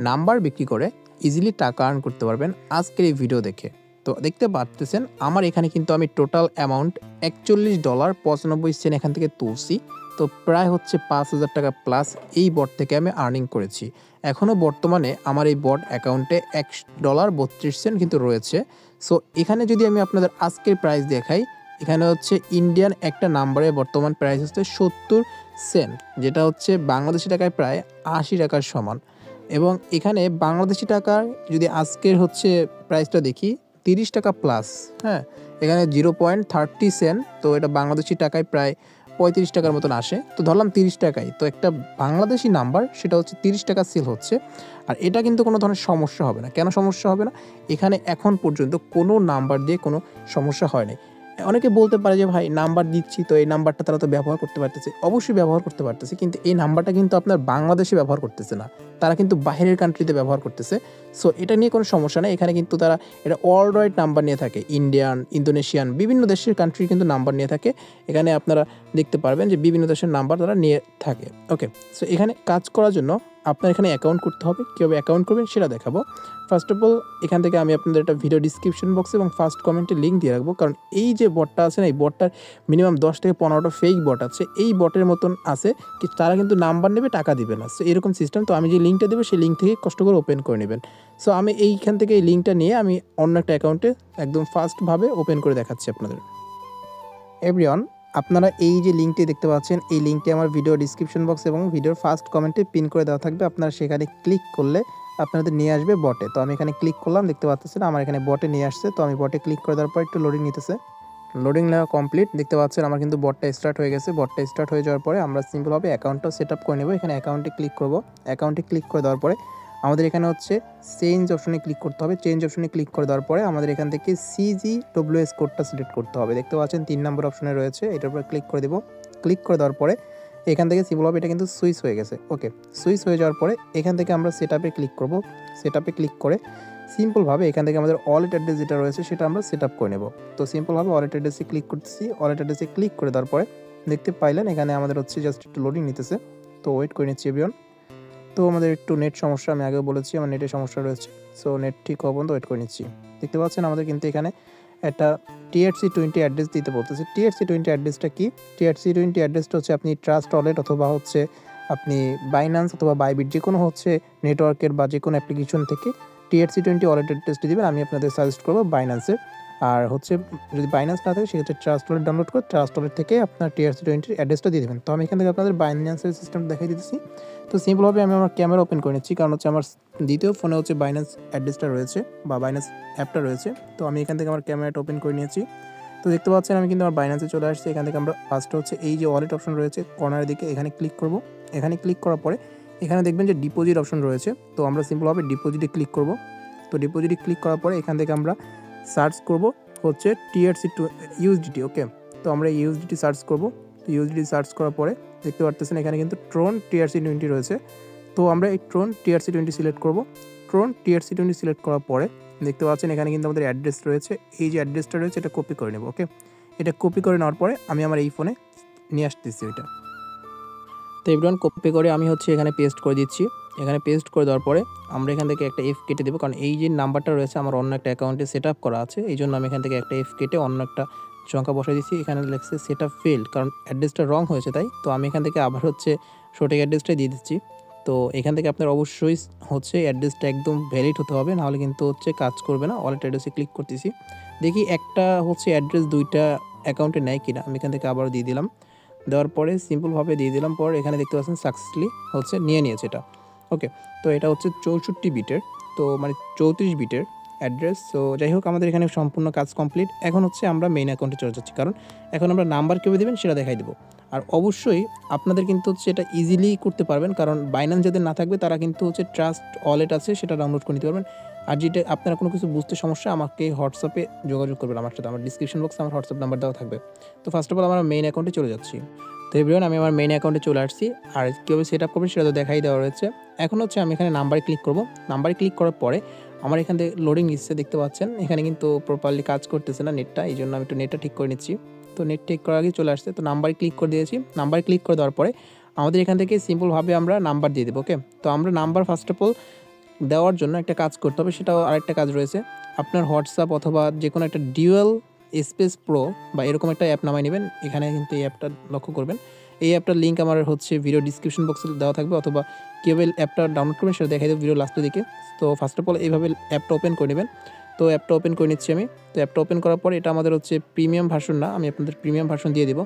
Number বিক্রি করে easily টাকা আর্ন করতে পারবেন আজকের এই ভিডিও দেখে। তো দেখতে পাচ্ছেন আমার এখানে কিন্তু আমি টোটাল অ্যামাউন্ট $41.95 এখান থেকে তুলছি। তো প্রায় হচ্ছে 5,000 টাকা প্লাস এই বট থেকে আমি আর্নিং করেছি। এখনও বর্তমানে আমার এই বট অ্যাকাউন্টে $1.32 কিন্তু রয়েছে। সো এখানে যদি আমি আপনাদের আজকের প্রাইস দেখাই, এখানে হচ্ছে ইন্ডিয়ান একটা নাম্বারে বর্তমান প্রাইস হচ্ছে 70 সেন্ট, যেটা হচ্ছে বাংলাদেশি টাকায় প্রায় 80 টাকার সমান। এবং এখানে বাংলাদেশি টাকার যদি আজকের হচ্ছে প্রাইসটা দেখি 30 টাকা প্লাস। হ্যাঁ, এখানে 0.30 সেন্ট, তো এটা বাংলাদেশি টাকায় প্রায় 35 টাকার মতন আসে। তো ধরলাম 30 টাকায়, তো একটা বাংলাদেশি নাম্বার সেটা হচ্ছে 30 টাকা সেল হচ্ছে। আর এটা কিন্তু কোনো ধরনের সমস্যা হবে না। কেন সমস্যা হবে না? এখানে এখন পর্যন্ত কোনো নাম্বার দিয়ে কোনো সমস্যা হয় নাই। অনেকে বলতে পারে যে ভাই নাম্বার দিচ্ছি তো এই নাম্বারটা তারা তো ব্যবহার করতে পারতেছে। অবশ্যই ব্যবহার করতে পারতেছে, কিন্তু এই নাম্বারটা কিন্তু আপনার বাংলাদেশে ব্যবহার করতেছে না, তারা কিন্তু বাইরের কান্ট্রিতে ব্যবহার করতেছে। সো এটা নিয়ে কোনো সমস্যা নেই। এখানে কিন্তু তারা এটা ওয়ার্ল্ড ওয়াইড নাম্বার নিয়ে থাকে, ইন্ডিয়ান, ইন্দোনেশিয়ান, বিভিন্ন দেশের কান্ট্রির কিন্তু নাম্বার নিয়ে থাকে। এখানে আপনারা দেখতে পারবেন যে বিভিন্ন দেশের নাম্বার তারা নিয়ে থাকে। ওকে, সো এখানে কাজ করার জন্য আপনার এখানে অ্যাকাউন্ট করতে হবে। কীভাবে অ্যাকাউন্ট করবেন সেটা দেখাবো। ফার্স্ট অফ অল এখান থেকে আমি আপনাদের একটা ভিডিও ডিসক্রিপশন বক্সে এবং ফার্স্ট কমেন্টে লিঙ্ক দিয়ে রাখবো, কারণ এই যে বটটা আছে না, এই বটটার মিনিমাম 10 থেকে 15টা ফেক বট আছে। এই বটের মতন আছে কি তারা কিন্তু নাম্বার নেবে, টাকা দিবে না। সো এরকম সিস্টেম। তো আমি যে লিঙ্কটা দেবো সেই লিঙ্ক থেকে কষ্ট করে ওপেন করে নেবেন। সো আমি এইখান থেকে এই লিঙ্কটা নিয়ে আমি অন্য একটা অ্যাকাউন্টে একদম ফাস্টভাবে ওপেন করে দেখাচ্ছি আপনাদের। এভরিওয়ান, আপনারা এই যে লিঙ্কটি দেখতে পাচ্ছেন, এই লিঙ্কটি আমার ভিডিও ডিসক্রিপশন বক্স এবং ভিডিওর ফার্স্ট কমেন্টে পিন করে দেওয়া থাকবে। আপনারা সেখানে ক্লিক করলে আপনাদের নিয়ে আসবে বটে। তো আমি এখানে ক্লিক করলাম, দেখতে পাচ্ছেন আমার এখানে বটে নিয়ে আসছে। তো আমি বটে ক্লিক করে দেওয়ার পর একটু লোডিং নিতেছে। লোডিং নেওয়া কমপ্লিট। দেখতে পাচ্ছেন আমার কিন্তু বটটা স্টার্ট হয়ে গেছে। বটটা স্টার্ট হয়ে যাওয়ার পরে আমরা সিম্পলভাবে অ্যাকাউন্টটা সেট আপ করে নেব। এখানে অ্যাকাউন্টে ক্লিক করব। অ্যাকাউন্টে ক্লিক করে দেওয়ার পরে আমাদের এখানে হচ্ছে চেঞ্জ অপশনে ক্লিক করতে হবে। চেঞ্জ অপশনে ক্লিক করে দেওয়ার পরে আমাদের এখান থেকে CGWS কোডটা সিলেক্ট করতে হবে। দেখতে পাচ্ছেন 3 নম্বর অপশনে রয়েছে, এটার উপরে ক্লিক করে দেব। ক্লিক করে দেওয়ার পরে এখান থেকে সিম্পলভাবে এটা কিন্তু সুইচ হয়ে গেছে। ওকে, সুইচ হয়ে যাওয়ার পরে এখান থেকে আমরা সেট আপে ক্লিক করব। সেট আপে ক্লিক করে সিম্পলভাবে এখান থেকে আমাদের ওয়ালেট অ্যাড্রেস যেটা রয়েছে সেটা আমরা সেট আপ করে নেব। তো সিম্পলভাবে ওয়ালেট অ্যাড্রেসে ক্লিক করতেছি। ওয়ালেট অ্যাড্রেসে ক্লিক করে দেওয়ার পরে দেখতে পাইলেন এখানে আমাদের হচ্ছে জাস্ট একটু লোডিং নিতেছে। তো ওয়েট করে নিচ্ছি এভরিওয়ান। তো আমাদের একটু নেট সমস্যা, আমি আগেও বলেছি আমার নেটের সমস্যা রয়েছে। সো নেট ঠিক হওয়া পর্যন্ত ওয়েট করে নিচ্ছি। দেখতে পাচ্ছেন আমাদের কিন্তু এখানে একটা TRC20 অ্যাড্রেস দিতে বলতেছে। TRC20 অ্যাড্রেসটা কি? TRC20 অ্যাড্রেসটা হচ্ছে আপনি ট্রাস্ট ওয়ালেট অথবা হচ্ছে আপনি বাইন্যান্স অথবা বাইবিট যে কোনো হচ্ছে নেটওয়ার্কের বা যে কোনো অ্যাপ্লিকেশন থেকে TRC20 ওয়ালেট অ্যাড্রেসটি দেবেন। আমি আপনাদের সাজেস্ট করবো বাইন্যান্সের। আর হচ্ছে যদি বাইন্যান্স না থাকে সেক্ষেত্রে ট্রাস্ট ওয়ালেট ডাউনলোড করে ট্রাস্ট ওয়ালেট থেকে আপনার TRC20 অ্যাড্রেসটা দিয়ে দেবেন। তো আমি এখান থেকে আপনাদের বাইন্যান্সের সিস্টেম দেখাই দিতেছি। তো সিম্পলভাবে আমি আমার ক্যামেরা ওপেন করে নিচ্ছি, কারণ হচ্ছে আমার দ্বিতীয় ফোনে হচ্ছে বাইন্যান্স অ্যাড্রেসটা রয়েছে বা বাইন্যান্স অ্যাপটা রয়েছে। তো আমি এখান থেকে আমার ক্যামেরাটা ওপেন করে নিয়েছি। তো দেখতে পাচ্ছেন আমি কিন্তু আমার বাইন্যান্সে চলে আসছি। এখান থেকে আমরা ফার্স্টে হচ্ছে এই যে ওয়ালেট অপশন রয়েছে কর্নারের দিকে, এখানে ক্লিক করব। এখানে ক্লিক করার পরে এখানে দেখবেন যে ডিপোজিট অপশন রয়েছে। তো আমরা সিম্পলভাবে ডিপোজিটে ক্লিক করব। তো ডিপোজিটে ক্লিক করার পরে এখান থেকে আমরা সার্চ করব হচ্ছে USDT। ওকে, তো আমরা USDT সার্চ করব। তো USDT সার্চ করার পরে দেখতে পারতেছেন এখানে কিন্তু ট্রন TRC20 রয়েছে। তো আমরা এই ট্রন TRC20 সিলেক্ট করব। ট্রন TRC20 সিলেক্ট করার পরে দেখতে পাচ্ছেন এখানে কিন্তু আমাদের অ্যাড্রেস রয়েছে। এই যে অ্যাড্রেসটা রয়েছে এটা কপি করে নেব। ওকে, এটা কপি করে নেওয়ার পরে আমি আমার এই ফোনে নিয়ে আসতেছি ওইটা। তো এভরিওয়ান, কপি করে আমি হচ্ছে এখানে পেস্ট করে দিচ্ছি। এখানে পেস্ট করে দেওয়ার পরে আমরা এখান থেকে একটা F কেটে দেবো, কারণ এই যে নাম্বারটা রয়েছে আমার অন্য একটা অ্যাকাউন্টে সেট আপ করা আছে, এই জন্য আমি এখান থেকে একটা F কেটে অন্য একটা সংখ্যা বসাই দিচ্ছি। এখানে লেখছে সেট আপ ফেল্ড, কারণ অ্যাড্রেসটা রং হয়েছে তাই। তো আমি এখান থেকে আবার হচ্ছে সঠিক অ্যাড্রেসটাই দিয়ে দিচ্ছি। তো এখান থেকে আপনার অবশ্যই হচ্ছে অ্যাড্রেসটা একদম ভ্যালিড হতে হবে, নাহলে কিন্তু হচ্ছে কাজ করবে না। ওয়ালেট অ্যাড্রেসে ক্লিক করতেছি, দেখি একটা হচ্ছে অ্যাড্রেস দুইটা অ্যাকাউন্টে নেয় কিনা। আমি এখান থেকে আবারও দিয়ে দিলাম। দেওয়ার পরে সিম্পলভাবে দিয়ে দিলাম পর এখানে দেখতে পাচ্ছেন সাকসেসফুলি হচ্ছে নিয়েছে এটা। ওকে, তো এটা হচ্ছে 64 বিটের, তো মানে 34 বিটের অ্যাড্রেস। তো যাই হোক, আমাদের এখানে সম্পূর্ণ কাজ কমপ্লিট। এখন হচ্ছে আমরা মেইন অ্যাকাউন্টে চলে যাচ্ছি, কারণ এখন আমরা নাম্বার কীভাবে দেবেন সেটা দেখাই দেবো। আর অবশ্যই আপনাদের কিন্তু হচ্ছে এটা ইজিলি করতে পারবেন, কারণ বাইন্যান্স যাদের না থাকবে তারা কিন্তু হচ্ছে ট্রাস্ট ওয়ালেট আছে সেটা ডাউনলোড করে নিতে পারবেন। আর যেটা আপনারা কোনো কিছু বুঝতে সমস্যা আমাকে হোয়াটসঅ্যাপে যোগাযোগ করবেন আমার সাথে, আমার ডিসক্রিপশন বক্সে আমার হোয়াটসঅ্যাপ নাম্বার দেওয়া থাকবে। তো ফার্স্ট অফ অল আমরা মেইন অ্যাকাউন্টে চলে যাচ্ছি। তো এভরিওয়ান, আমি আমার মেইন অ্যাকাউন্টে চলে আসছি। আর কীভাবে সেট আপ করবেন সেটা তো দেখাই দেওয়া রয়েছে। এখন হচ্ছে আমি এখানে নাম্বারে ক্লিক করব। নাম্বারে ক্লিক করার পরে আমার এখান থেকে লোডিং নিচ্ছে, দেখতে পাচ্ছেন এখানে কিন্তু প্রপারলি কাজ করতেছে না নেটটা, এই জন্য আমি একটু নেটটা ঠিক করে নিচ্ছি। তো নেট ঠিক করার আগে চলে আসছে। তো নাম্বারে ক্লিক করে দিয়েছি। নাম্বারে ক্লিক করে দেওয়ার পরে আমাদের এখান থেকে সিম্পলভাবে আমরা নাম্বার দিয়ে দেবো। ওকে, তো আমরা নাম্বার ফার্স্ট অফ অল দেওয়ার জন্য একটা কাজ করতে হবে, সেটাও আরেকটা কাজ রয়েছে। আপনার হোয়াটসঅ্যাপ অথবা যে কোনো একটা ডুয়াল স্পেস প্রো বা এরকম একটা অ্যাপ নামায় নেবেন। এখানে কিন্তু এই অ্যাপটা লক্ষ্য করবেন। এই অ্যাপটার লিঙ্ক আমার হচ্ছে ভিডিও ডিসক্রিপশন বক্সে দেওয়া থাকবে, অথবা কীভাবে অ্যাপটা ডাউনলোড করবেন সেটা দেখাই দেবো ভিডিও লাস্টের দিকে। তো ফার্স্ট অফ অল এইভাবে অ্যাপটা ওপেন করে নেবেন। তো অ্যাপটা ওপেন করে নিচ্ছি আমি। তো অ্যাপটা ওপেন করার পর এটা আমাদের হচ্ছে প্রিমিয়াম ভার্সন না, আমি আপনাদের প্রিমিয়াম ভার্সন দিয়ে দিব।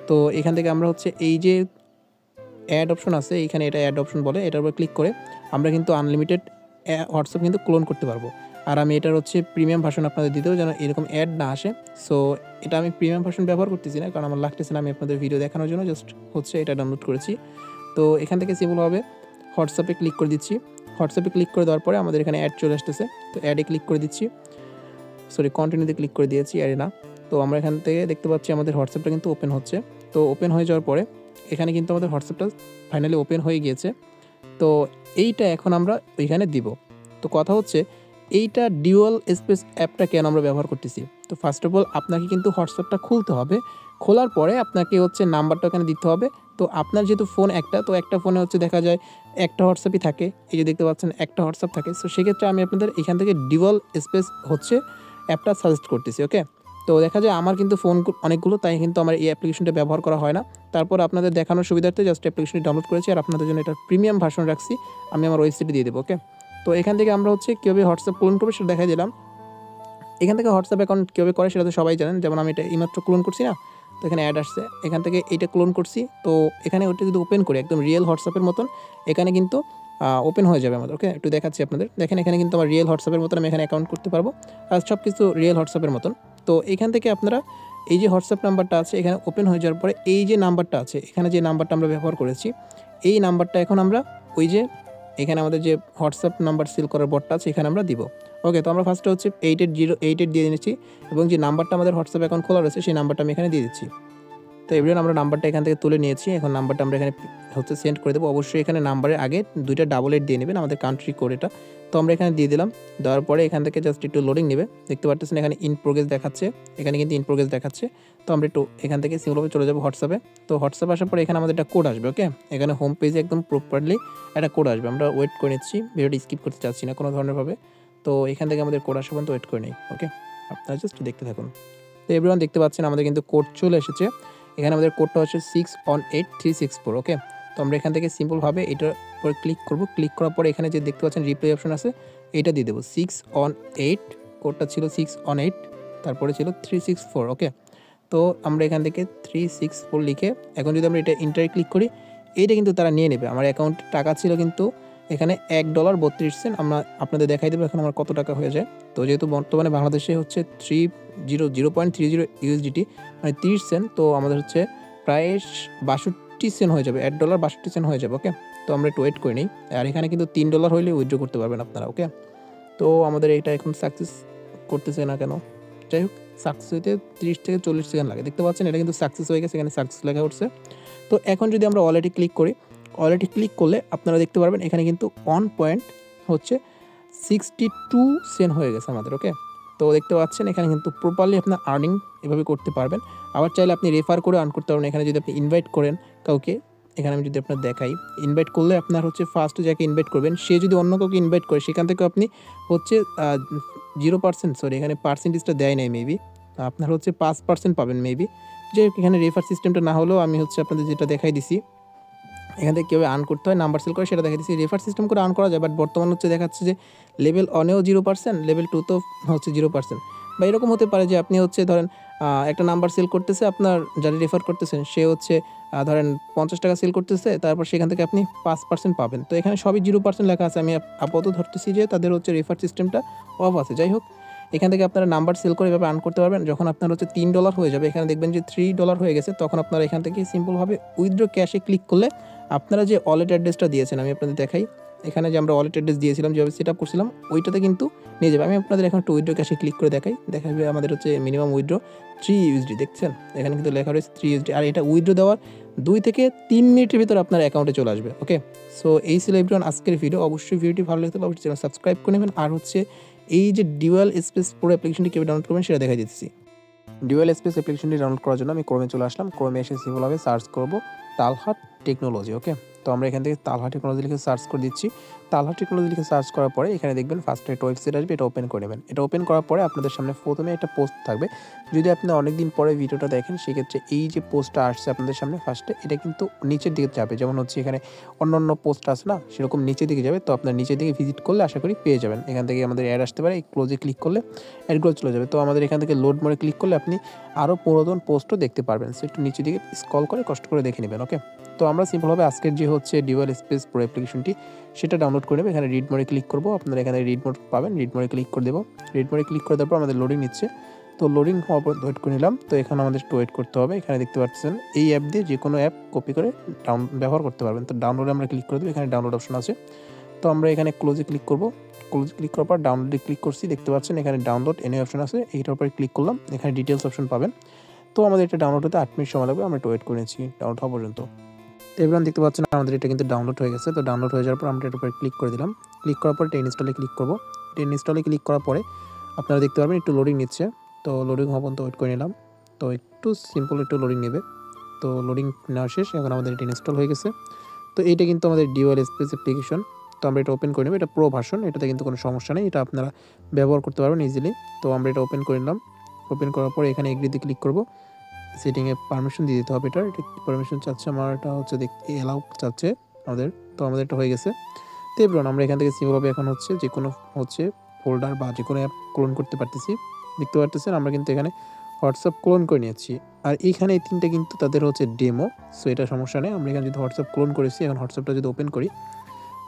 তো এখান থেকে আমরা হচ্ছে এই যে অ্যাড অপশন আছে, এইখানে এটা অ্যাড অপশন বলে, এটার উপর ক্লিক করে আমরা কিন্তু আনলিমিটেড হোয়াটসঅ্যাপ কিন্তু ক্লোন করতে পারবো। আর আমি এটার হচ্ছে প্রিমিয়াম ভার্সন আপনাদের দিতেও যেন এরকম অ্যাড না আসে। সো এটা আমি প্রিমিয়াম ভার্সন ব্যবহার করতেছি না, কারণ আমার লাগতেছে না, আমি আপনাদের ভিডিও দেখানোর জন্য জাস্ট হচ্ছে এটা ডাউনলোড করেছি। তো এখান থেকে সিম্পলভাবে হোয়াটসঅ্যাপে ক্লিক করে দিচ্ছি। হোয়াটসঅ্যাপে ক্লিক করে দেওয়ার পরে আমাদের এখানে অ্যাড চলে আসতেছে। তো অ্যাডে ক্লিক করে দিচ্ছি, সরি কন্টিনিউতে ক্লিক করে দিয়েছি, অ্যাডে না। তো আমরা এখান থেকে দেখতে পাচ্ছি আমাদের হোয়াটসঅ্যাপটা কিন্তু ওপেন হচ্ছে। তো ওপেন হয়ে যাওয়ার পরে এখানে কিন্তু আমাদের হোয়াটসঅ্যাপটা ফাইনালি ওপেন হয়ে গিয়েছে। তো এইটা এখন আমরা ওইখানে দিব। তো কথা হচ্ছে এইটা ডুয়াল স্পেস অ্যাপটা কেন আমরা ব্যবহার করতেছি। তো ফার্স্ট অফ অল আপনাকে কিন্তু হোয়াটসঅ্যাপটা খুলতে হবে। খোলার পরে আপনাকে হচ্ছে নাম্বারটা ওখানে দিতে হবে। তো আপনার যেহেতু ফোন একটা, তো একটা ফোনে হচ্ছে দেখা যায় একটা হোয়াটসঅ্যাপই থাকে, এই যে দেখতে পাচ্ছেন একটা হোয়াটসঅ্যাপ থাকে। সো সেক্ষেত্রে আমি আপনাদের এখান থেকে ডুয়াল স্পেস হচ্ছে অ্যাপটা সাজেস্ট করতেছি। ওকে, তো দেখা যায় আমার কিন্তু ফোন অনেকগুলো, তাই কিন্তু আমার এই অ্যাপ্লিকেশনটা ব্যবহার করা হয় না। তারপর আপনাদের দেখানোর সুবিধার্থে জাস্ট অ্যাপ্লিকেশনটি ডাউনলোড করেছি, আর আপনাদের জন্য এটা প্রিমিয়াম ভার্সন রাখছি, আমি আমার ওয়েবসাইটে দিয়ে দেবো। ওকে, তো এখান থেকে আমরা হচ্ছে কীভাবে হোয়াটসঅ্যাপ ক্লোন করবে সেটা দেখাই দিলাম। এখান থেকে হোয়াটসঅ্যাপ অ্যাকাউন্ট কীভাবে করে সেটা তো সবাই জানেন, যেমন আমি এটা এইমাত্র ক্লোন করছি না, তো এখানে অ্যাড আসছে, এখান থেকে এইটা ক্লোন করছি। তো এখানে ওটা যদি ওপেন করি একদম রিয়েল হোয়াটসঅ্যাপের মতন, এখানে কিন্তু ওপেন হয়ে যাবে আমাদের। ওকে, একটু দেখাচ্ছি আপনাদের, দেখেন এখানে কিন্তু আমার রিয়েল হোয়াটসঅ্যাপের মতন আমি এখানে অ্যাকাউন্ট করতে পারবো, আর সব কিছু রিয়েল হোয়াটসঅ্যাপের মতন। তো এখান থেকে আপনারা এই যে হোয়াটসঅ্যাপ নাম্বারটা আছে এখানে ওপেন হয়ে যাওয়ার পরে এই যে নাম্বারটা আছে এখানে, যে নাম্বারটা আমরা ব্যবহার করেছি, এই নাম্বারটা এখন আমরা ওই যে এখানে আমাদের যে হোয়াটসঅ্যাপ নাম্বার সেল করার বটটা আছে এখানে আমরা দিব। ওকে, তো আমরা ফার্স্টে হচ্ছে 8808 দিয়ে নিচ্ছি, এবং যে নাম্বারটা আমাদের হোয়াটসঅ্যাপ অ্যাকাউন্ট খোলা রয়েছে সেই নাম্বারটা আমি এখানে দিয়ে দিচ্ছি। তো এবার আমরা নাম্বারটা এখান থেকে তুলে নিয়েছি, এখন নাম্বারটা আমরা এখানে হচ্ছে সেন্ড করে দেবো। অবশ্যই এখানে নাম্বারের আগে 2টা ডাবল এইট দিয়ে নেবেন, আমাদের কান্ট্রি কোড এটা। তো আমরা এখানে দিয়ে দিলাম, দেওয়ার পরে এখান থেকে জাস্ট একটু লোডিং নেবে, দেখতে পাচ্ছেন এখানে ইন প্রোগ্রেস দেখাচ্ছে, এখানে কিন্তু ইন প্রোগ্রেস দেখাচ্ছে। তো আমরা একটু এখান থেকে সিম্পলভাবে চলে যাবো হোয়াটসঅ্যাপে। তো হোয়াটসঅ্যাপ আসার পরে এখানে আমাদের একটা কোড আসবে। ওকে, এখানে হোম পেজে একদম প্রপারলি একটা কোড আসবে, আমরা ওয়েট করে নিচ্ছি, ভিডিওটি স্কিপ করতে চাচ্ছি না কোনো ধরনেরভাবে। তো এখান থেকে আমাদের কোড আসা পর্যন্ত ওয়েট করে নিই। ওকে, আপনারা জাস্ট দেখতে থাকুন। তো এভরিওয়ান দেখতে পাচ্ছেন আমাদের কিন্তু কোড চলে এসেছে, এখানে আমাদের কোডটা হচ্ছে 618364। ওকে, তো আমরা এখান থেকে সিম্পলভাবে এটার উপর ক্লিক করব, ক্লিক করার পরে এখানে যে দেখতে পাচ্ছেন রিপ্লাই অপশন আছে এটা দিয়ে দেবো 618, কোডটা ছিল 618, তারপরে ছিল 364। ওকে, তো আমরা এখান থেকে 364 লিখে এখন যদি আমরা এটা ইন্টারে ক্লিক করি, এইটা কিন্তু তারা নিয়ে নেবে। আমার অ্যাকাউন্টে টাকা ছিল কিন্তু এখানে $1.32, আমরা আপনাদের দেখাই দেবো এখন আমার কত টাকা হয়ে যায়। তো যেহেতু বর্তমানে বাংলাদেশে হচ্ছে 0.30 ইউএসডিটি, মানে 30 সেন্ট, তো আমাদের হচ্ছে প্রায় 62 সেন্ট হয়ে যাবে, $1.62 হয়ে যাবে। ওকে, তো আমরা একটু ওয়েট করে নিই। আর এখানে কিন্তু $3 হইলে উইথড্র করতে পারবেন আপনারা। ওকে, তো আমাদের এটা এখন সাকসেস করতেছে না কেন, যাই হোক সাকসেস হইতে 30 থেকে 40 সেকেন্ড লাগে। দেখতে পাচ্ছেন এটা কিন্তু সাকসেস হয়ে গেছে, এখানে সাকসেস লেখা উঠছে। তো এখন যদি আমরা ওয়ালেটে ক্লিক করি, ওয়ালেটে ক্লিক করলে আপনারা দেখতে পারবেন এখানে কিন্তু 1.62 সেন্ট হয়ে গেছে আমাদের। ওকে, তো দেখতে পাচ্ছেন এখানে কিন্তু প্রপারলি আপনার আর্নিং এভাবে করতে পারবেন। আবার চাইলে আপনি রেফার করে আর্ন করতে পারবেন। এখানে যদি আপনি ইনভাইট করেন কাউকে, এখানে আমি যদি আপনার দেখাই, ইনভাইট করলে আপনার হচ্ছে ফার্স্ট যাকে ইনভাইট করবেন সে যদি অন্য কাউকে ইনভাইট করে, সেখান থেকে আপনি হচ্ছে 0%, সরি এখানে পার্সেন্টেজটা দেয় নাই, মেবি আপনার হচ্ছে 5% পাবেন মেবি। যে এখানে রেফার সিস্টেমটা না হলেও আমি হচ্ছে আপনাদের যেটা দেখাই দিছি, এখান থেকে কীভাবে আর্ন করতে হয় নাম্বার সেল করে সেটা দেখাই দিচ্ছি। রেফার সিস্টেম করে আর্ন করা যায়, বাট বর্তমান হচ্ছে দেখাচ্ছে যে লেভেল 1এও 0%, লেভেল 2তেও হচ্ছে 0%, বা এরকম হতে পারে যে আপনি হচ্ছে ধরেন একটা নাম্বার সেল করতেছে, আপনার যারা রেফার করতেছেন সে হচ্ছে ধরেন 50 টাকা সেল করতেছে, তারপর সেখান থেকে আপনি 5% পাবেন। তো এখানে সবই 0% লেখা আছে, আমি আপাতত ধরতেছি যে তাদের হচ্ছে রেফার সিস্টেমটা অফ আছে। যাই হোক, এখান থেকে আপনারা নাম্বার সেল করে এভাবে আর্ন করতে পারবেন। যখন আপনার হচ্ছে $3 হয়ে যাবে, এখানে দেখবেন যে $3 হয়ে গেছে, তখন আপনারা এখান থেকে সিম্পলভাবে উইথড্র ক্যাশে ক্লিক করলে আপনারা যে ওয়ালেট অ্যাড্রেসটা দিয়েছেন, আমি আপনাদের দেখাই, এখানে যে আমরা ওয়ালেট অ্যাড্রেস দিয়েছিলাম, যেভাবে সেট আপ করছিলাম ওইটাতে কিন্তু নিয়ে যাবে। আমি আপনাদের এখন একটু উইথড্র ক্যাশে ক্লিক করে দেখাবে আমাদের হচ্ছে মিনিমাম উইথড্র 3 ইউএসডি, দেখছেন এখানে কিন্তু লেখা রয়েছে 3 ইউএসডি, আর এটা উইথড্র দেওয়ার 2 থেকে 3 মিনিটের ভিতরে আপনার অ্যাকাউন্টে চলে আসবে। ওকে, সো এই ছিল এভরিওয়ান আজকের ভিডিও। অবশ্যই ভিডিওটি ভালো লাগলে অবশ্যই চ্যানেল সাবস্ক্রাইব করে নেবেন, আর হচ্ছে এই যে ডুয়াল স্পেস প্রো অ্যাপ্লিকেশনটি কীভাবে ডাউনলোড করবেন সেটা দেখাই দিচ্ছি। ডুয়াল স্পেস অ্যাপ্লিকেশনটি ডাউনলোড করার জন্য আমি ক্রোমে চলে আসলাম। ক্রোমে এসে সিম্পলভাবে সার্চ করব তালহাট টেকনোলজি। ওকে, তো আমরা এখান থেকে তালহা টেকনোলজি লিখে সার্চ করে দিচ্ছি। তালহা টেকনোলজি লিখে সার্চ করার পরে এখানে দেখবেন ফার্স্টে একটা ওয়েবসাইট আসবে, এটা ওপেন করে নেবেন। এটা ওপেন করার পরে আপনাদের সামনে প্রথমে একটা পোস্ট থাকবে। যদি আপনি অনেকদিন পরে ভিডিওটা দেখেন সেক্ষেত্রে এই যে পোস্টটা আসছে আপনাদের সামনে ফার্স্টে, এটা কিন্তু নিচের দিকে যাবে। যেমন হচ্ছে এখানে অন্য পোস্ট আছে না, সেরকম নিচের দিকে যাবে। তো আপনার নিচের দিকে ভিজিট করলে আশা করি পেয়ে যাবেন। এখান থেকে আমাদের অ্যাড আসতে পারে, এই ক্লোজে ক্লিক করলে অ্যাডগুলো চলে যাবে। তো আমাদের এখান থেকে লোড মোডে ক্লিক করলে আপনি আরও পুরাতন পোস্টও দেখতে পারবেন। সো একটু নিচের দিকে স্ক্রল করে কষ্ট করে দেখে নেবেন। ওকে, তো আমরা সিম্পলভাবে আজকের যে হচ্ছে ডুয়াল স্পেস প্রো অ্যাপ্লিকেশনটি সেটা ডাউনলোড করে নেব। এখানে রিড মোডে ক্লিক করব, আপনারা এখানে রিড মোড পাবেন, রিড মোডে ক্লিক করে দেবো। রিড মোডে ক্লিক করে দেওয়ার পর আমাদের লোডিং নিচ্ছে। তো লোডিং হওয়ার পর ওয়েট করে নিলাম। তো এখানে আমাদের একটু ওয়েট করতে হবে। এখানে দেখতে পাচ্ছেন এই অ্যাপ দিয়ে যে কোনো অ্যাপ কপি করে ব্যবহার করতে পারবেন। তো ডাউনলোডে আমরা ক্লিক করে দেবো, এখানে ডাউনলোড অপশন আছে। তো আমরা এখানে ক্লোজে ক্লিক করব। ক্লোজে ক্লিক করার পর ডাউনলোডে ক্লিক করছি, দেখতে পাচ্ছেন এখানে ডাউনলোড এনে অপশন আছে, এইটার উপরে ক্লিক করলাম। এখানে ডিটেলস অপশন পাবেন। তো আমাদের এটা ডাউনলোড হতে 8 মিনিট সময় লাগবে, আমরা একটু ওয়েট করে নিচ্ছি ডাউনলোড হওয়া পর্যন্ত। তো এবার দেখতে পাচ্ছেন আমাদের এটা কিন্তু ডাউনলোড হয়ে গেছে। তো ডাউনলোড হয়ে যাওয়ার পর আমরা এটার উপরে ক্লিক করে দিলাম। ক্লিক করার পর এটা ইনস্টলে ক্লিক করব। এটা ইনস্টলে ক্লিক করার পরে আপনারা দেখতে পারবেন একটু লোডিং নিচ্ছে। তো লোডিং হওয়া পর্যন্ত ওয়েট করে নিলাম। তো একটু সিম্পল একটু লোডিং নেবে। তো লোডিং নেওয়া শেষ, এখন আমাদের এটা ইনস্টল হয়ে গেছে। তো এইটা কিন্তু আমাদের ডুয়াল স্পেস অ্যাপ্লিকেশন। তো আমরা এটা ওপেন করে নেব। এটা প্রো ভার্সন, এটাতে কিন্তু কোনো সমস্যা নেই, এটা আপনারা ব্যবহার করতে পারবেন ইজিলি। তো আমরা এটা ওপেন করে নিলাম। ওপেন করার পরে এখানে এগ্রিতে ক্লিক করব। সেটিংয়ে পারমিশন দিয়ে দিতে হবে। এটা পারমিশন চাচ্ছে আমার, এটা হচ্ছে এলাউ চাচ্ছে আমাদের। তো আমাদের এটা হয়ে গেছে। তো এবার আমরা এখান থেকে সিম্পলভাবে এখন হচ্ছে যে কোনো হচ্ছে ফোল্ডার বা যে কোনো অ্যাপ ক্লোন করতে পারতেছি। দেখতে পারতেছেন আমরা কিন্তু এখানে হোয়াটসঅ্যাপ ক্লোন করে নিয়েছি। আর এইখানে এই তিনটা কিন্তু তাদের হচ্ছে ডেমো। সো এটা সমস্যা নেই। আমরা এখানে যদি হোয়াটসঅ্যাপ ক্লোন করেছি, এখন হোয়াটসঅ্যাপটা যদি ওপেন করি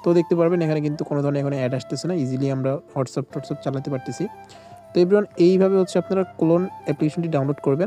তো দেখতে পারবেন এখানে কিন্তু কোনো ধরনের এখানে অ্যাড আসতেছে না, ইজিলি আমরা হোয়াটসঅ্যাপ চালাতে পারতেছি। তো এভরিওয়ান এইভাবে হচ্ছে আপনারা ক্লোন অ্যাপ্লিকেশনটি ডাউনলোড করবেন।